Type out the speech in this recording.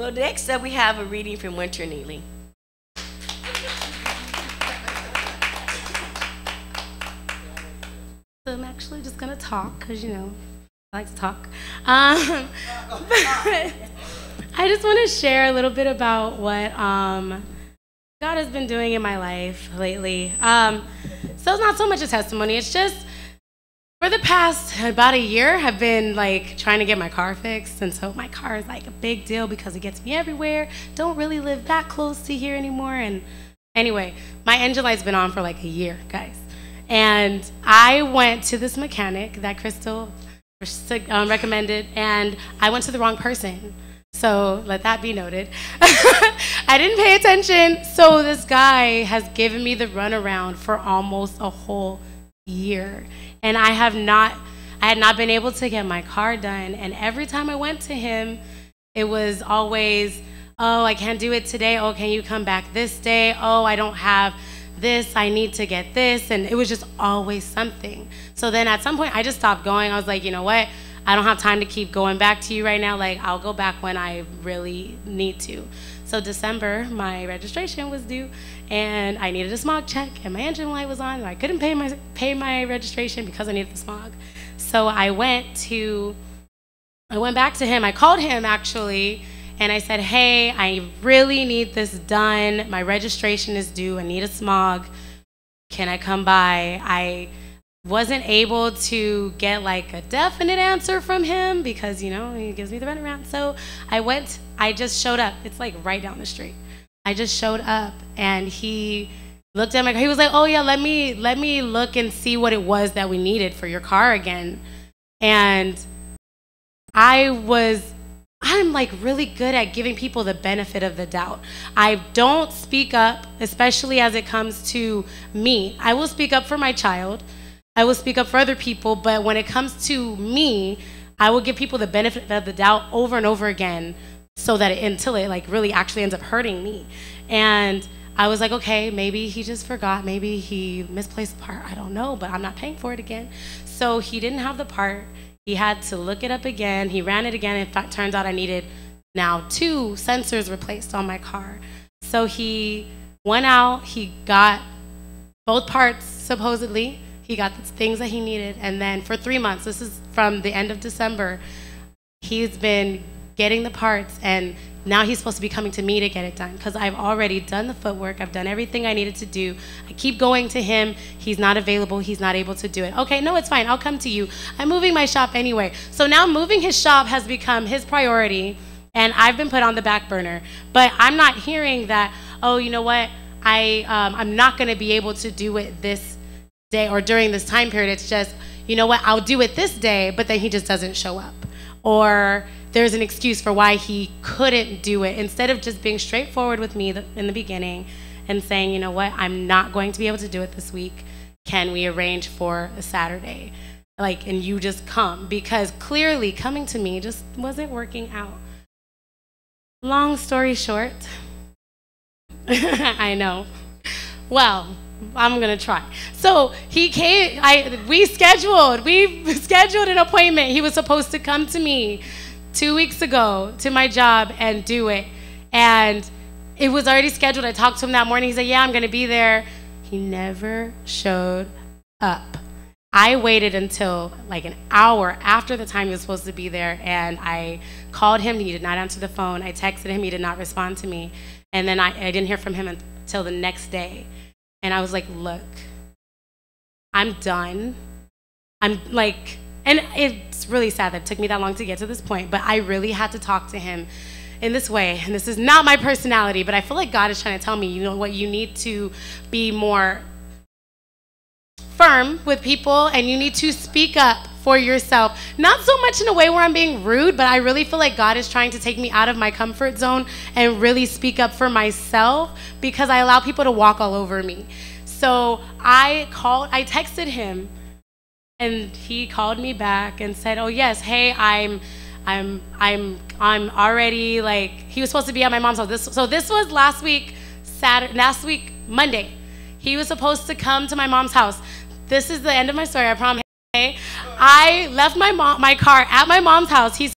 Well, next up we have a reading from Winter Neely. So I'm actually just gonna talk because I like to talk. I just want to share a little bit about what God has been doing in my life lately. So it's not so much a testimony. It's just for the past about a year, I've been like trying to get my car fixed, and so my car is like a big deal because it gets me everywhere. Don't really live that close to here anymore. And anyway, my engine light's been on for like a year, guys. And I went to this mechanic that Crystal recommended, and I went to the wrong person. So let that be noted. I didn't pay attention. So this guy has given me the runaround for almost a whole year. And I had not been able to get my car done. And every time I went to him, it was always, oh, I can't do it today. Oh, can you come back this day? Oh, I don't have this. I need to get this. And it was just always something. So then at some point, I just stopped going. I was like, you know what? I don't have time to keep going back to you right now. Like, I'll go back when I really need to. So December, my registration was due, and I needed a smog check, and my engine light was on, and I couldn't pay my registration because I needed the smog. So I went back to him. I called him, actually, and I said, hey, I really need this done. My registration is due. I need a smog. Can I come by? I wasn't able to get like a definite answer from him because, he gives me the runaround. So I just showed up. It's like right down the street. I just showed up, and he looked at my car. He was like, oh yeah, let me look and see what it was that we needed for your car again. And I'm like really good at giving people the benefit of the doubt. I don't speak up, especially as it comes to me. I will speak up for my child. I will speak up for other people, but when it comes to me, I will give people the benefit of the doubt over and over again so that until it like really actually ends up hurting me. And I was like, okay, maybe he just forgot. Maybe he misplaced the part. I don't know, but I'm not paying for it again. So he didn't have the part. He had to look it up again. He ran it again. And it turns out I needed now 2 sensors replaced on my car. So he went out. He got both parts, supposedly. He got the things that he needed, and then for 3 months, this is from the end of December, he's been getting the parts, and now he's supposed to be coming to me to get it done because I've already done the footwork. I've done everything I needed to do. I keep going to him. He's not available. He's not able to do it. Okay, no, it's fine. I'll come to you. I'm moving my shop anyway. So now moving his shop has become his priority, and I've been put on the back burner. But I'm not hearing that, oh, you know what, I'm not going to be able to do it this day or during this time period. It's just, you know what, I'll do it this day, but then he just doesn't show up. Or there's an excuse for why he couldn't do it, instead of just being straightforward with me in the beginning and saying, you know what, I'm not going to be able to do it this week. Can we arrange for a Saturday? And you just come, because clearly coming to me just wasn't working out. Long story short, I know. Well, I'm gonna try. So he came, we scheduled an appointment. He was supposed to come to me 2 weeks ago to my job and do it. And it was already scheduled. I talked to him that morning. He said, yeah, I'm gonna be there. He never showed up. I waited until like an hour after the time he was supposed to be there, and I called him. He did not answer the phone. I texted him. He did not respond to me. And then I didn't hear from him until the next day. And I was like, look, I'm done. I'm like, and it's really sad that it took me that long to get to this point, but I really had to talk to him in this way. And this is not my personality, but I feel like God is trying to tell me, you know what, you need to be more firm with people, and you need to speak up for yourself. Not so much in a way where I'm being rude, but I really feel like God is trying to take me out of my comfort zone and really speak up for myself, because I allow people to walk all over me. So I texted him, and he called me back and said, oh yes, hey, I'm already, like, he was supposed to be at my mom's house. So this was last week Monday. He was supposed to come to my mom's house. This is the end of my story, I promise. I left my car at my mom's house. He's